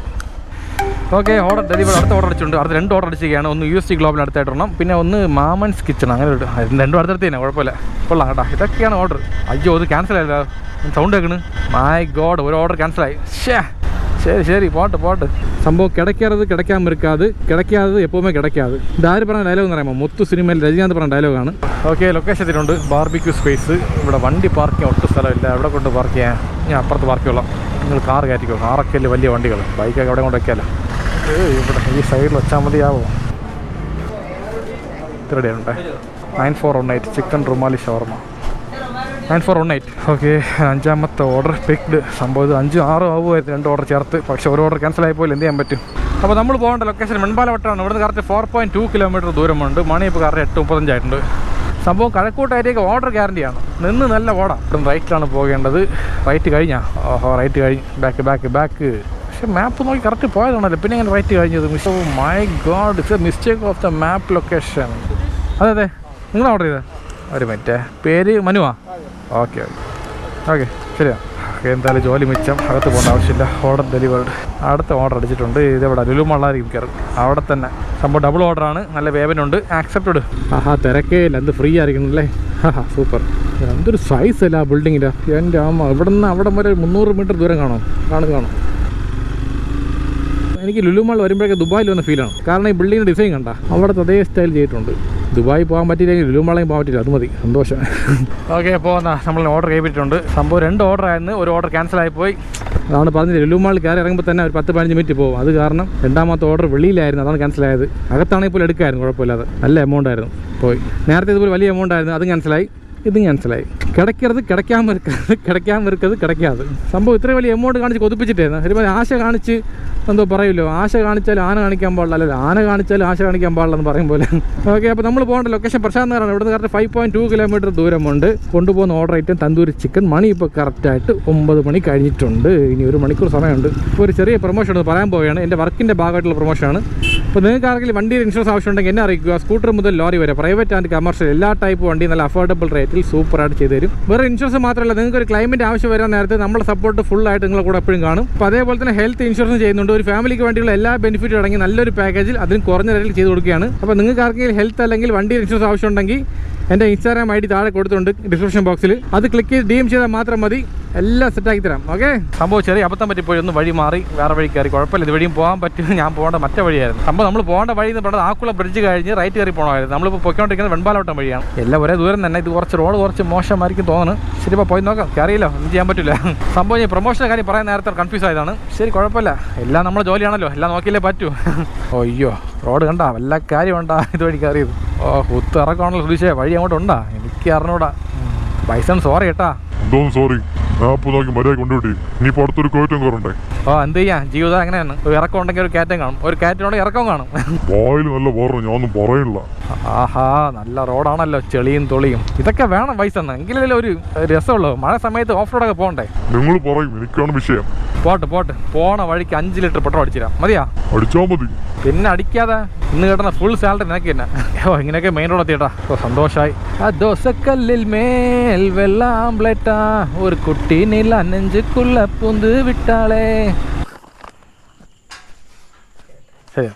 Okay, order delivery. അടുത്ത ഓർഡർ അടിച്ചിട്ടുണ്ട്. അടുത്ത 2 ഓർഡർ അടിച്ചിരിക്കുകയാണ്. ഒന്ന് UST ഗ്ലോബൽ അടുത്തായിട്ടണം, പിന്നെ ഒന്ന് മാമൻസ് കിച്ചൺ. അങ്ങനെ 2 അടുത്തടുത്ത് തന്നെ, കുഴപ്പമില്ല, കൊള്ളാം കേട്ടോ. ഇതൊക്കെയാണ് ഓർഡർ. അയ്യോ, അത് ക്യാൻസൽ ആയില്ല. സൗണ്ട് കേൾക്കണ്. മൈ ഗോഡ്, ഒരു ഓർഡർ ക്യാൻസലായി. ശരി പോട്ട്. സംഭവം കിടക്കാൻ കിടക്കാതെ എപ്പോഴുമേ കിടക്കാതെ. ഇതാര് പറഞ്ഞ ഡയലോഗ് എന്ന് പറയുമ്പോൾ മുത്തു സിനിമയിൽ രജനീകാന്ത് പറഞ്ഞ ഡയലോഗാണ്. ഓക്കെ, ലൊക്കേഷൻ എത്തിയിട്ടുണ്ട്. Barbecue space. ഇവിടെ വണ്ടി പാർക്ക് ചെയ്യാൻ ഒട്ടും സ്ഥലമില്ല. എവിടെ കൊണ്ട് പാർക്ക് ചെയ്യാൻ? ഞാൻ അപ്പുറത്ത് പാർക്ക് ചെയ്യാം. നിങ്ങൾ കാർ കയറ്റിക്കോ. കാറൊക്കെ അല്ലേ വലിയ വണ്ടികൾ. ബൈക്കൊക്കെ അവിടെ കൊണ്ട് വയ്ക്കാമല്ലോ. ഇവിടെ ഈ സൈഡിൽ വെച്ചാൽ മതിയാവോ? ഇത്രയുണ്ട്. 9418 ചിക്കൻ റുമാലി ഷവർമ. 9418. ഓക്കെ, 5ാമത്തെ ഓർഡർ പിക്ഡ്. സംഭവം 5-6 ആവുമായിരുന്നു 2 ഓർഡർ ചേർത്ത്. പക്ഷേ ഒരു ഓർഡർ ക്യാൻസൽ ആയിപ്പോയി. എന്ത് ചെയ്യാൻ പറ്റും? അപ്പോൾ നമ്മൾ പോകേണ്ട ലൊക്കേഷൻ മൺപാലവട്ടമാണ്. ഇവിടുന്ന് കറക്റ്റ് 4.2 കിലോമീറ്റർ ദൂരമുണ്ട്. മണി ഇപ്പോൾ കറക്റ്റ് 8:35 ആയിട്ടുണ്ട്. സംഭവം കഴക്കൂട്ടായിട്ടേക്ക് ഓർഡർ ഗ്യാരണ്ടിയാണ്. നിന്ന് നല്ല ഓടാം. ഇവിടുന്ന് റൈറ്റിലാണ് പോകേണ്ടത്. റൈറ്റ് കഴിഞ്ഞാൽ റൈറ്റ് കഴിഞ്ഞ് ബാക്ക്. പക്ഷേ മാപ്പ് നോക്കി കറക്റ്റ് പോയതാണല്ലോ. പിന്നെ ഇങ്ങനെ റൈറ്റ് കഴിഞ്ഞത്. My God, it's A mistake of the map location. അതെ, നിങ്ങൾ ഓർഡർ ചെയ്തത്? ഒരു മിനിറ്റ്. പേര് മനുവാ? ഓക്കെ, ശരിയാ. എന്തായാലും ജോലി മിച്ചം. അകത്ത് പോകേണ്ട ആവശ്യമില്ല. Order delivered. അടുത്ത ഓർഡർ അടിച്ചിട്ടുണ്ട്. ഇതെവിടെ? ലുലുമള്ളായിരിക്കും കയറും. അവിടെ തന്നെ. സംഭവം ഡബിൾ ഓർഡറാണ്. നല്ല വേവനുണ്ട്. ആക്സെപ്റ്റഡ്. തിരക്കേ ഇല്ല. എന്ത് ഫ്രീ ആയിരിക്കണം അല്ലേ? സൂപ്പർ. എന്തൊരു സൈസ് അല്ല ആ ബിൽഡിങ്ങിൻ്റെ. എൻ്റെ അമ്മ. ഇവിടെ നിന്ന് അവിടെ വരെ 300 മീറ്റർ ദൂരം കാണും. എനിക്ക് ലുലുമാൾ വരുമ്പോഴേക്ക് ദുബായിൽ വന്ന ഫീലാണ്. കാരണം ഈ ബിൽഡിങ്ങിൻ്റെ ഡിസൈൻ കണ്ട അവിടുത്തെ അതേ സ്റ്റൈൽ ചെയ്തിട്ടുണ്ട്. ദുബായി പോകാൻ പറ്റിയില്ലെങ്കിൽ ലുലുമാളയും പോകാൻ പറ്റില്ല. അത് മതി, സന്തോഷം. ഓക്കെ, പോകുന്ന നമ്മൾ ഓർഡർ ചെയ്തിട്ടുണ്ട്. സംഭവം 2 ഓർഡർ ആയിരുന്നു. ഒരു ഓർഡർ ക്യാൻസൽ ആയിപ്പോയി. അതാണ് പറഞ്ഞത്. ലുലുമാളിൽ കയറി ഇറങ്ങുമ്പോൾ തന്നെ ഒരു 10-15 മിനിറ്റ് പോകും. അത് കാരണം 2ാമത്തെ ഓർഡർ വെളിയിലായിരുന്നു. അതാണ് ക്യാൻസലായത്. അകത്താണെങ്കിൽ പോലും എടുക്കായിരുന്നു, കുഴപ്പമില്ലാതെ. നല്ല എമൗണ്ട് ആയിരുന്നു. പോയി. നേരത്തെ ഇതുപോലെ വലിയ എമൗണ്ട് ആയിരുന്നു. അതും ക്യാൻസലായി. ഇതും ക്യാൻസലായി. കിടക്കാതെ. സംഭവം ഇത്രയും വലിയ എമൗണ്ട് കാണിച്ച് കൊതിപ്പിച്ചിട്ടായിരുന്നു. ഒരുപാട് ആശ കാണിച്ച് എന്തോ പറയുമല്ലോ, ആശ കാണിച്ചാൽ ആന കാണിക്കാൻ പാടില്ല, അല്ലല്ലോ ആന കാണിച്ചാലും ആശ കാണിക്കാൻ പാടില്ല എന്ന് പറയും പോലെ. ഓക്കെ, അപ്പോൾ നമ്മൾ പോകേണ്ട ലൊക്കേഷൻ പ്രശാന്ത് നഗറാണ്. ഇവിടുന്ന് കറക്റ്റ് 5.2 കിലോമീറ്റർ ദൂരമുണ്ട്. കൊണ്ടുപോകുന്ന ഓർഡർ ഐറ്റം തന്തൂരി ചിക്കൻ. മണി ഇപ്പോൾ കറക്റ്റായിട്ട് 9 മണി കഴിഞ്ഞിട്ടുണ്ട്. ഇനി 1 മണിക്കൂർ സമയമുണ്ട്. ഇപ്പോൾ ഒരു ചെറിയ പ്രൊമോഷൻ ഒന്ന് പറയാൻ പോവുകയാണ്. എൻ്റെ വർക്കിൻ്റെ ഭാഗമായിട്ടുള്ള പ്രൊമോഷനാണ്. അപ്പോൾ നിങ്ങൾക്ക് ആർക്കെങ്കിലും വണ്ടിയുടെ ഇൻഷുറൻസ് ആവശ്യമുണ്ടെങ്കിൽ എന്നെ അറിയിക്കുക. സ്കൂട്ടർ മുതൽ ലോറി വരെ പ്രൈവറ്റ് ആൻഡ് കമേഴ്ഷ്യൽ എല്ലാ ടൈപ്പ് വണ്ടി നല്ല അഫോർഡബിൾ റേറ്റിൽ സൂപ്പറായിട്ട് ചെയ്തു തരും. വേറെ ഇൻഷുറൻസ് മാത്രമല്ല, നിങ്ങൾക്ക് ഒരു ക്ലൈമറ്റ് ആവശ്യം വരാൻ നേരത്തെ നമ്മുടെ സപ്പോർട്ട് ഫുള്ളായിട്ട് നിങ്ങളുടെ കൂടെ എപ്പോഴും കാണും. അപ്പോൾ അതേപോലെ തന്നെ ഹെൽത്ത് ഇൻഷുറൻസ് ചെയ്യുന്നുണ്ട്. ഒരു ഫാമിലിക്ക് വേണ്ടിയുള്ള എല്ലാ ബെനിഫിറ്റും അടങ്ങി നല്ലൊരു പാക്കേജിൽ അതിന് കുറഞ്ഞ റേറ്റിൽ ചെയ്ത് കൊടുക്കുകയാണ്. അപ്പോൾ നിങ്ങൾക്ക് ആർക്കെങ്കിലും ഹെൽത്ത് അല്ലെങ്കിൽ വണ്ടിയുടെ ഇൻഷുറൻസ് ആവശ്യമുണ്ടെങ്കിൽ എൻ്റെ ഇൻസ്റ്റാഗ്രാം ID താഴെ കൊടുത്തിട്ടുണ്ട് ഡിസ്ക്രിപ്ഷൻ ബോക്സിൽ. അത് ക്ലിക്ക് ചെയ്ത് DM ചെയ്താൽ മാത്രം മതി. എല്ലാം സെറ്റാക്കി തരാം. ഓക്കെ, സംഭവം ചെറിയ അബദ്ധം പറ്റിപ്പോയി. ഒന്ന് വഴി മാറി വേറെ വഴി കയറി. കുഴപ്പമില്ല, ഇത് വഴിയും പോകാൻ പറ്റും. ഞാൻ പോകേണ്ട മറ്റേ വഴിയായിരുന്നു. സംഭവം നമ്മൾ പോകേണ്ട വഴി എന്ന് പറഞ്ഞാൽ ആക്കുള ബ്രിഡ്ജ് കഴിഞ്ഞ് റൈറ്റ് കയറി പോകണമായിരുന്നു. നമ്മളിപ്പോൾ പൊയ്ക്കൊണ്ടിരിക്കുന്നത് വെൺപാലവട്ടം വഴിയാണ്. എല്ലാം ഒരേ ദൂരം തന്നെ. ഇത് റോഡ് കുറച്ച് മോശമായിരിക്കും തോന്നുന്നു. ശരി, ഇപ്പോൾ പോയി നോക്കാം. അറിയില്ല, ഒന്നും ചെയ്യാൻ പറ്റില്ല. സംഭവം ഞാൻ പ്രൊമോഷൻ്റെ കാര്യം പറയാൻ നേരത്തെ കൺഫ്യൂസ് ആയതാണ്. ശരി, കുഴപ്പമില്ല. എല്ലാം നമ്മുടെ ജോലിയാണല്ലോ. എല്ലാം നോക്കിയില്ലേ പറ്റൂ. അയ്യോ, റോഡ് കണ്ടാ വല്ല കാര്യമുണ്ടാ ഇതുവഴി കയറിയത്. ഓ കുത്ത് ഇറക്കമാണല്ലോ സുധീഷേ, വഴി അങ്ങോട്ട് ഉണ്ടാ? എനിക്ക് അറിഞ്ഞൂടാ. ബൈസൺ സോറി കേട്ടാ. സോറി, നോക്കി മര്യാദ കൊണ്ടുവിട്ടി. നീ അടുത്തൊരു കയറ്റം കയറണ്ടേ? ഓ എന്ത് ചെയ്യാ, ജീവിതം അങ്ങനെയാണ്. ഒരു ഇറക്കം ഉണ്ടെങ്കിൽ ഒരു കയറ്റം കാണും, ഒരു കയറ്റിനോട് ഇറക്കം കാണും. വായിൽ നല്ല പറഞ്ഞു, ഞാനൊന്നും പറയില്ല. ആഹാ, നല്ല റോഡാണല്ലോ, ചെളിയും തൊളിയും. ഇതൊക്കെ വേണം ബൈസൺ, എങ്കിലല്ലേ ഒരു രസമുള്ളൂ. മഴ സമയത്ത് ഓഫ് റോഡൊക്കെ പോകണ്ടേ? നിങ്ങൾ പറയും, എനിക്കാണ് വിഷയം. പോട്ട് പോണ വഴിക്ക് 5 ലിറ്റർ പെട്രോൾ അടിച്ചിരാം. മതിയാ? അടിച്ചാ മതി. പിന്നെ അടിക്കാതെ ഇന്ന് കിട്ടുന്ന ഫുൾ സാലറി നിനക്ക് തന്നെ. ഓ ഇങ്ങനെയൊക്കെ മെയിൻ റോഡ് എത്തിയിട്ടാ. ഓ സന്തോഷമായി. ആ ദോശക്കല്ലിൽ മേൽ വെള്ളാംബ്ലേറ്റാ, ഒരു കുട്ടി നീല നെഞ്ചുക്കുള്ള പൂന്ത് വിട്ടാളേ. ശരിയാ.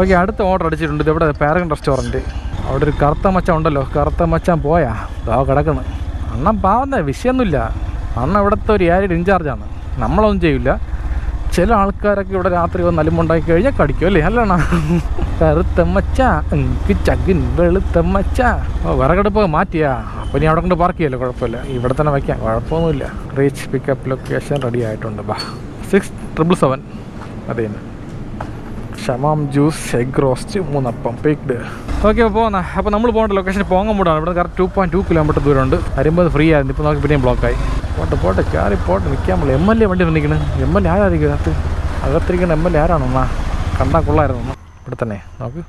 ഓക്കെ, അടുത്ത ഓർഡർ അടിച്ചിട്ടുണ്ട്. ഇത് ഇവിടെ പാരഗൺ റെസ്റ്റോറൻറ്റ്. അവിടെ ഒരു കറുത്ത മച്ചാൻ ഉണ്ടല്ലോ, കറുത്ത മച്ചാൻ പോയാ ദാ കിടക്കണം. അണ്ണൻ പാവുന്ന വിഷയമൊന്നുമില്ല. അണ്ണൻ ഇവിടുത്തെ ഒരു ഏരിയയുടെ ഇൻചാർജാണ്. നമ്മളൊന്നും ചെയ്യില്ല. ചില ആൾക്കാരൊക്കെ ഇവിടെ രാത്രി വന്ന് അലുമുണ്ടാക്കി കഴിഞ്ഞാൽ കടിക്കും അല്ലേ? അല്ലണ കറുത്ത മച്ച ചകിൻ വെളുത്ത മച്ച. ഓ വിറകടുപ്പ് മാറ്റിയാ? അപ്പോൾ നീ അവിടെ കൊണ്ട് പാർക്ക് ചെയ്യല്ലോ, കുഴപ്പമില്ല. ഇവിടെ തന്നെ വയ്ക്കാം, കുഴപ്പമൊന്നുമില്ല. റീച്ച് പിക്കപ്പ് ലൊക്കേഷൻ റെഡി ആയിട്ടുണ്ട്. ബാ 6777. അതെ തന്നെ. ഷമാം ജ്യൂസ്, എഗ് റോസ്റ്റ്, 3 അപ്പം പേക്ഡ്. ഓക്കെ പോകുന്ന. അപ്പോൾ നമ്മൾ പോകേണ്ട ലൊക്കേഷൻ പോങ്ങമ്പൂടാണ്. ഇവിടെ കറക്റ്റ് 2.2 കിലോമീറ്റർ ദൂരമുണ്ട്. വരുമ്പോൾ ഫ്രീ ആയിരുന്നു. ഇപ്പോൾ നോക്കി പിന്നെയും ബ്ലോക്കായി. പോട്ടെ കയറി പോട്ടെ, നിൽക്കാൻ പോലെ. MLA വണ്ടി വന്നിരിക്കുന്നത്. MLA ആരായിരിക്കും അകത്തിരിക്കുന്ന? MLA ആരാണെന്നാ? കണ്ടാൽ കൊള്ളായിരുന്നു. ഇവിടെ തന്നെ നോക്ക്.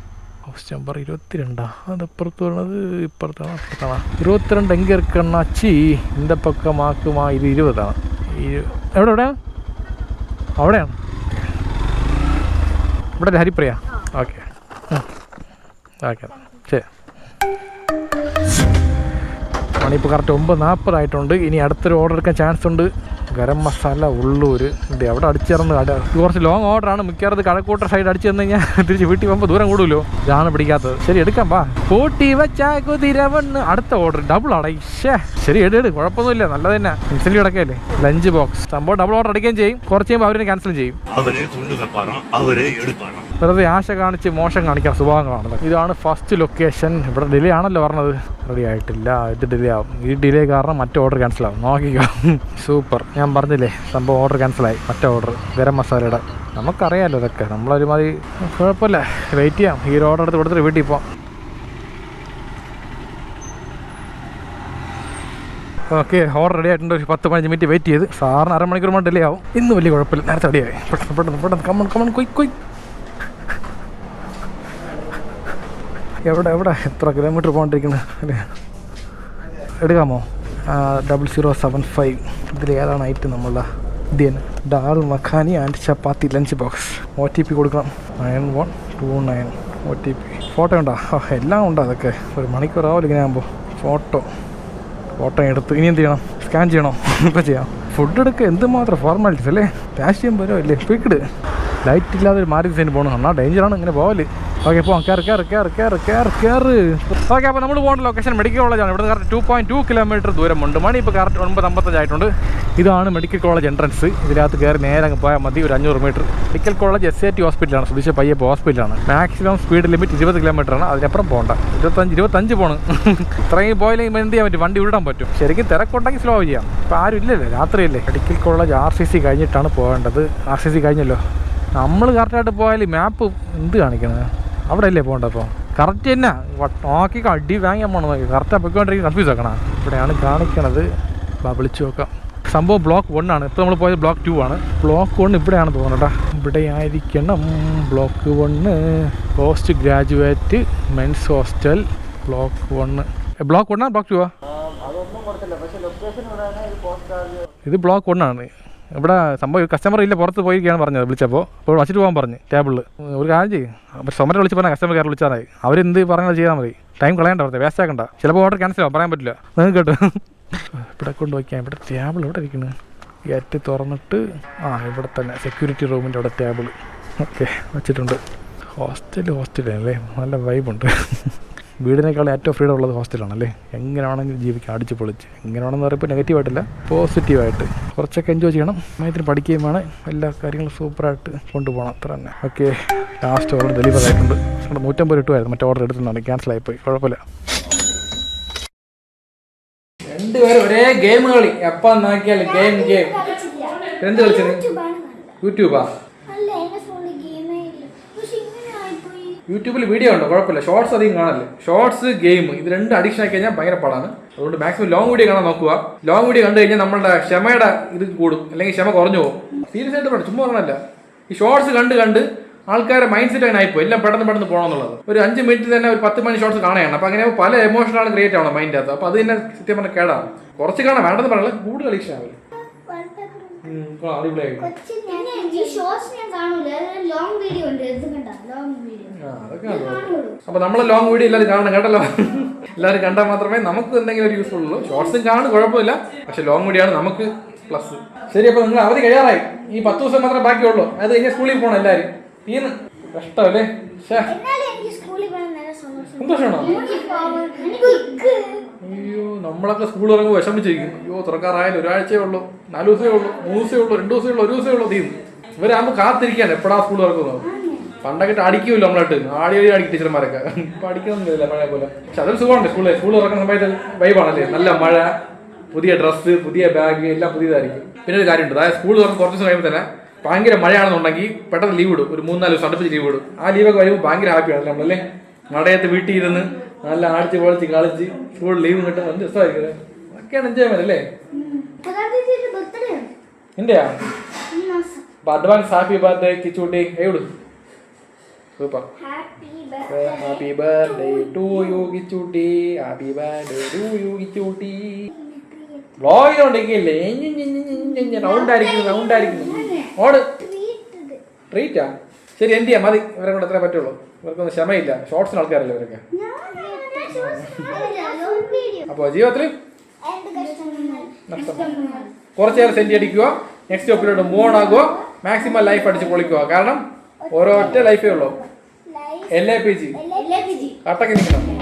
House number 22. അതപ്പുറത്ത് വരുന്നത് ഇപ്പുറത്താണ്. 22 എങ്കിൽ ഇരിക്കണ്ണാച്ചി. இந்த പക്കമാക്കുമാ. ഇത് 20ആണ്. എവിടെയാണ്? അവിടെയാണ്. ഇവിടെ ഹരിപ്രിയ. ഓക്കെ ഓക്കെ ശരി. മണിപ്പോൾ കറക്റ്റ് 9:40 ആയിട്ടുണ്ട്. ഇനി അടുത്തൊരു ഓർഡർ എടുക്കാൻ ചാൻസ് ഉണ്ട്. ഗരം മസാല ഉള്ളൂർ. ഇത് എവിടെ അടിച്ചിറന്ന് കുറച്ച് ലോങ് ഓർഡറാണ്. മിക്കവാറും കഴക്കൂട്ടർ സൈഡ് അടിച്ചു തന്നു കഴിഞ്ഞാൽ തിരിച്ച് വീട്ടിൽ പോകുമ്പോൾ ദൂരം കൂടുമല്ലോ. ഇതാണ് പിടിക്കാത്തത്. ശരി എടുക്കാം. വാ കൂട്ടി വെച്ചാ കുതിരവണ്ണ്. അടുത്ത ഓർഡർ ഡബിൾ ആടേ. ശരി എടു, കുഴപ്പമൊന്നുമില്ല, നല്ലത് തന്നെ. ഇൻസ്റ്റന്റ് കിടക്കല്ലേ. ലഞ്ച് ബോക്സ് സംഭവം ഡബിൾ ഓർഡർ അടിക്കുകയും ചെയ്യും. കുറച്ച് കഴിയുമ്പോൾ അവരെ ക്യാൻസൽ ചെയ്യും. വെറുതെ ആശ കാണിച്ച് മോശം കാണിക്കാൻ സ്വഭാവങ്ങളാണ്. ഇതാണ് ഫസ്റ്റ് ലൊക്കേഷൻ. ഇവിടെ ഡിലേ ആണല്ലോ പറഞ്ഞത്. റെഡി ആയിട്ടില്ല. ഇത് ഡിലേ ആവും. ഈ ഡിലേ കാരണം മറ്റേ ഓർഡർ ക്യാൻസൽ ആവും. നോക്കിക്കോ. സൂപ്പർ. ഞാൻ പറഞ്ഞില്ലേ സംഭവം ഓർഡർ ക്യാൻസലായി. മറ്റേ ഓർഡർ ഗരം മസാലയുടെ. നമുക്കറിയാമല്ലോ ഇതൊക്കെ. നമ്മളൊരുമാതിരി കുഴപ്പമില്ല. വെയിറ്റ് ചെയ്യാം. ഈ ഓർഡർ എടുത്ത് കൊടുത്തിട്ട് വീട്ടിൽ പോവാം. ഓക്കെ, ഓർഡർ റെഡി ആയിട്ടുണ്ട്. ഒരു 10-15 മിനിറ്റ് വെയിറ്റ് ചെയ്ത്. സാറിന് അരമണിക്കൂർ കൊണ്ട് ഡിലേ ആവും. ഇന്ന് വലിയ കുഴപ്പമില്ല. നേരത്തെ റെഡിയായി. പെട്ടെന്ന് കമ്മൺ കൊയ്. എവിടെ എത്ര കിലോമീറ്റർ പോകണ്ടിരിക്കുന്നത് അല്ലേ? എടുക്കാമോ? 0075. ഇതിൽ ഏതാണ് ഐറ്റം? നമ്മളുടെ Indian dal makhani and chapati lunch box. OTP കൊടുക്കണം. 9129 OTP. ഫോട്ടോ ഉണ്ടോ? എല്ലാം ഉണ്ടോ? അതൊക്കെ ഒരു മണിക്കൂറാവില്ല ഇങ്ങനെ ആകുമ്പോൾ. ഫോട്ടോ എടുത്ത് ഇനി എന്ത് ചെയ്യണം? സ്കാൻ ചെയ്യണോ? ഇപ്പോൾ ചെയ്യാം. ഫുഡ് എടുക്കുക. എന്തുമാത്രം ഫോർമാലിറ്റീസ് അല്ലേ? ക്യാഷ് ചെയ്യാൻ പോരോ അല്ലേ? പിക്കഡ് ലൈറ്റ് ഇല്ലാതെ ഒരു മാരുതി സൈന് പോകണം. എന്നാൽ ഡേഞ്ചറാണ് ഇങ്ങനെ പോകല്. ഓക്കെ പോകാം. കയറ്. ഓക്കെ, അപ്പോൾ നമ്മൾ പോകുന്ന ലൊക്കേഷൻ മെഡിക്കൽ കോളേജാണ്. ഇവിടെ കറക്റ്റ് 2.2 കിലോമീറ്റർ ദൂരമുണ്ട്. മണി ഇപ്പോൾ കറക്റ്റ് 9:55 ആയിട്ടുണ്ട്. ഇതാണ് മെഡിക്കൽ കോളേജ് എൻട്രൻസ്. ഇതിനകത്ത് കയറി നേരെ അങ്ങ് പോയാൽ മതി. ഒരു 500 മീറ്റർ. മെഡിക്കൽ കോളേജ് SAT ഹോസ്പിറ്റലാണ്. സുധീഷ പയ്യപ്പോൾ ഹോസ്പിറ്റലാണ്. മാക്സിമം സ്പീഡ് ലിമിറ്റ് 20 കിലോമീറ്ററാണ്. അതിനപ്പുറം പോകണ്ട. 25 പോണ്. ഇത്രയും പോയില്ലെങ്കിൽ എന്ത് ചെയ്യാൻ പറ്റും? വണ്ടി വിടാൻ പറ്റും. ശരിക്കും തിരക്കുണ്ടെങ്കിൽ സ്ലോ ചെയ്യാം. ഇപ്പോൾ ആരും ഇല്ലല്ലേ, രാത്രിയല്ലേ. മെഡിക്കൽ കോളേജ് RCC കഴിഞ്ഞിട്ടാണ് പോകേണ്ടത്. RCC കഴിഞ്ഞല്ലോ. നമ്മൾ കറക്റ്റായിട്ട് പോയാൽ മാപ്പ് എന്ത് കാണിക്കുന്നത്? അവിടെ അല്ലേ പോകേണ്ടത്? അപ്പോൾ കറക്റ്റ് തന്നെ നോക്കി അടി വാങ്ങിയാൽ പോകണം. നോക്കി കറക്റ്റാണ് പൊയ്ക്കൊണ്ടിരിക്കും. കൺഫ്യൂസ് ആക്കണം. ഇവിടെയാണ് കാണിക്കണത്. വിളിച്ചു നോക്കാം. സംഭവം ബ്ലോക്ക് 1 ആണ്. ഇപ്പോൾ നമ്മൾ പോയത് ബ്ലോക്ക് 2 ആണ്. ബ്ലോക്ക് 1 ഇവിടെയാണ് തോന്നട്ടാ. ഇവിടെ ആയിരിക്കണം block 1. Post graduate men's hostel block 1. Block 1 block 2 ഇത് ബ്ലോക്ക് 1 ആണ്. ഇവിടെ സംഭവം കസ്റ്റമർ ഇല്ല, പുറത്ത് പോയിരിക്കുകയാണ് പറഞ്ഞത്. വിളിച്ചപ്പോൾ ഇപ്പോൾ വച്ചിട്ട് പോകാൻ പറഞ്ഞ് ടേബിളിൽ. ഒരു കാര്യം ചെയ്യും. അപ്പോൾ സമരം വിളിച്ച് പറഞ്ഞാൽ കസ്റ്റമർ കയറി വിളിച്ചാൽ അവരെന്ത് പറഞ്ഞാൽ ചെയ്താൽ മതി. ടൈം കളയണ്ട, പുറത്ത് വേസ്റ്റ് ആക്കണ്ട. ചിലപ്പോൾ ഓർഡർ ക്യാൻസൽ ആവും, പറയാൻ പറ്റില്ല. നിങ്ങൾക്ക് കേട്ടോ. ഇവിടെ കൊണ്ട് വയ്ക്കാം. ഇവിടെ ടേബിൾ ഇവിടെ ഇരിക്കുന്നത്. ഗേറ്റ് തുറന്നിട്ട് ഇവിടെ തന്നെ സെക്യൂരിറ്റി റൂമിൻ്റെ അവിടെ ടേബിൾ. ഓക്കെ വെച്ചിട്ടുണ്ട്. ഹോസ്റ്റലല്ലേ, നല്ല വൈബുണ്ട്. വീടിനേക്കാൾ ഏറ്റവും ഫ്രീഡം ഉള്ളത് ഹോസ്റ്റലാണല്ലേ. എങ്ങനെ വേണമെങ്കിലും ജീവിക്കാം, അടിച്ച് പൊളിച്ച്. എങ്ങനെ വേണമെന്ന് പറയുമ്പോൾ നെഗറ്റീവായിട്ടില്ല, പോസിറ്റീവായിട്ട് കുറച്ചൊക്കെ എൻജോയ് ചെയ്യണം. സമയത്തിന് പഠിക്കുകയും വേണം. എല്ലാ കാര്യങ്ങളും സൂപ്പറായിട്ട് കൊണ്ടുപോകണം. അത്ര തന്നെ. ഓക്കെ, ലാസ്റ്റ് ഓർഡർ ഡെലിവർ ആയിട്ടുണ്ട്. 150 രൂപയായിരുന്നു മറ്റേ ഓർഡർ എടുത്തുകൊണ്ടാണ്. ക്യാൻസലായിപ്പോയി, കുഴപ്പമില്ല. രണ്ടുപേരും ഒരേ ഗെയിം കളി. എപ്പം നോക്കിയാലും ഗെയിം. എന്ത് കളിച്ചത്? യൂട്യൂബാ? യൂട്യൂബിൽ വീഡിയോ ഉണ്ടോ കുഴപ്പമില്ല, ഷോർട്സ് അധികം കാണല്ലേ. ഷോർട്സ് ഗെയിം ഇത് രണ്ട് അഡിക്ഷൻ ആക്കി കഴിഞ്ഞാൽ ഭയങ്കര പാടാണ്. അതുകൊണ്ട് മാക്സിമം ലോങ് വീഡിയോ കാണാൻ നോക്കുക. ലോങ് വീഡിയോ കണ്ടു കഴിഞ്ഞാൽ നമ്മളുടെ ക്ഷമയുടെ ഇത് കൂടും, അല്ലെങ്കിൽ ക്ഷമ കുറഞ്ഞു പോകും. സീരിയസ് ആയിട്ട് പറഞ്ഞു, ചുമ്മാ പറഞ്ഞല്ല. ഈ ഷോർട്സ് കണ്ട് ആൾക്കാരുടെ മൈൻഡ് സെറ്റ് അങ്ങനെ ആയിപ്പോ എല്ലാം പെട്ടെന്ന് പോകണമെന്നുള്ളത്. ഒരു 5 മിനിറ്റ് തന്നെ ഒരു 10 മണി ഷോർട്സ് കാണുകയാണ്. അപ്പോൾ അങ്ങനെ പല എമോഷനാണ് ക്രിയേറ്റ് ആവണം മൈൻഡ് അകത്ത്. അപ്പോൾ അത് തന്നെ സത്യം പറഞ്ഞാൽ കേടാണ്. കുറച്ച് കാണാൻ വേണ്ടെന്ന് പറഞ്ഞാൽ കൂടുതൽ അഡിക്ഷൻ ആവില്ല. അപ്പൊ നമ്മളെ ലോങ് വീഡിയോ എല്ലാവരും കാണണം കേട്ടല്ലോ. എല്ലാവരും കണ്ടാൽ മാത്രമേ നമുക്ക് എന്തെങ്കിലും ഒരു യൂസ്ഫുൾ ഉള്ളൂ. ഷോർട്സും കാണും കുഴപ്പമില്ല, പക്ഷെ ലോങ് വീഡിയോ ആണ് നമുക്ക് പ്ലസ്. ശരി, അപ്പൊ നിങ്ങൾ അവധി കഴിയാറായി. ഈ 10 ദിവസം മാത്രമേ ബാക്കിയുള്ളൂ. അത് കഴിഞ്ഞാൽ സ്കൂളിൽ പോകണം എല്ലാവരും. ഈന്ന് കഷ്ടമല്ലേ? സന്തോഷമാണോ? അയ്യോ, നമ്മളൊക്കെ സ്കൂൾ ഇറങ്ങുമ്പോൾ വിഷമിച്ചിരിക്കും. അയ്യോ തുറക്കാറായാലും ഒരാഴ്ചയേ ഉള്ളൂ, 4 ദിവസമേ ഉള്ളൂ, 3 ദിവസമേ ഉള്ളൂ, 2 ദിവസമേ ഉള്ളൂ, 1 ദിവസമേ ഉള്ളൂ. തീർന്നു. ഇവരാകുമ്പോൾ കാത്തിരിക്കാൻ എപ്പോഴാ സ്കൂൾ ഇറക്കുന്നത്. പണ്ടൊക്കെ അടിക്കുമല്ലോ നമ്മളായിട്ട്, ആടി അടിക്കും ടീച്ചർമാരൊക്കെ. ഇപ്പൊ അടിക്കണമെന്നില്ല പഴയ പോലെ. പക്ഷെ അതൊരു സുഖമുണ്ട്. സ്കൂൾ ഇറക്കുന്ന സമയത്ത് വൈബാണല്ലേ, നല്ല മഴ, പുതിയ ഡ്രസ്സ്, പുതിയ ബാഗ്, എല്ലാം പുതിയതായിരിക്കും. പിന്നെ ഒരു കാര്യമുണ്ട്, അതായത് സ്കൂൾ തുറന്ന് കുറച്ച് സമയം തന്നെ ഭയങ്കര മഴയാണെന്നുണ്ടെങ്കിൽ പെട്ടെന്ന് ലീവ് ഇടും. ഒരു 3-4 ദിവസം അടുപ്പിച്ച് ലീവ് ഇടും. ആ ലീവൊക്കെ വരുമ്പോൾ ഭയങ്കര ഹാപ്പിയാണല്ലേ നമ്മളല്ലേ. മഴയത്ത് വീട്ടിൽ ഇരുന്ന് നല്ല അടിച്ച് പൊളിച്ച് കളിച്ച് സ്കൂൾ ലീവ് കിട്ടും. എന്ത് രസമായിരിക്കും. അതൊക്കെയാണ് എൻജോയ്മെന്റ് അല്ലേ. എന്റെയാ? അപ്പൊ അഡ്വാൻസ് ഹാപ്പി ബർത്ത്ഡേ കിച്ചൂട്ടി. എവിടെ സൂപ്പർ. Happy birthday to you Kichutty. Happy birthday to you Kichutty. വ്ളോഗിലുണ്ടെങ്കിലേ റൗണ്ട് ആയിരിക്കുന്നു. ഓട് ട്രീറ്റാ. ശരി, എന്ത് ചെയ്യാം, മതി. ഇവരെ കൊണ്ട് എത്ര പറ്റുള്ളൂ. ഇവർക്കൊന്നും ക്ഷമയില്ല. ഷോർട്സിന് ആൾക്കാരല്ലേ ഇവരൊക്കെ. അപ്പോൾ ജീവിതത്തിൽ കുറച്ച് നേരം സെൻറ്റി അടിക്കുക, നെക്സ്റ്റ് സ്റ്റോപ്പിലോട്ട് മൂവ് ഓൺ ആകുക, മാക്സിമം ലൈഫ് അടിച്ച് പൊളിക്കുക. കാരണം ഓരോ ഒറ്റ ലൈഫേ ഉള്ളൂ. LAPG കട്ടക്ക് നിൽക്കണം.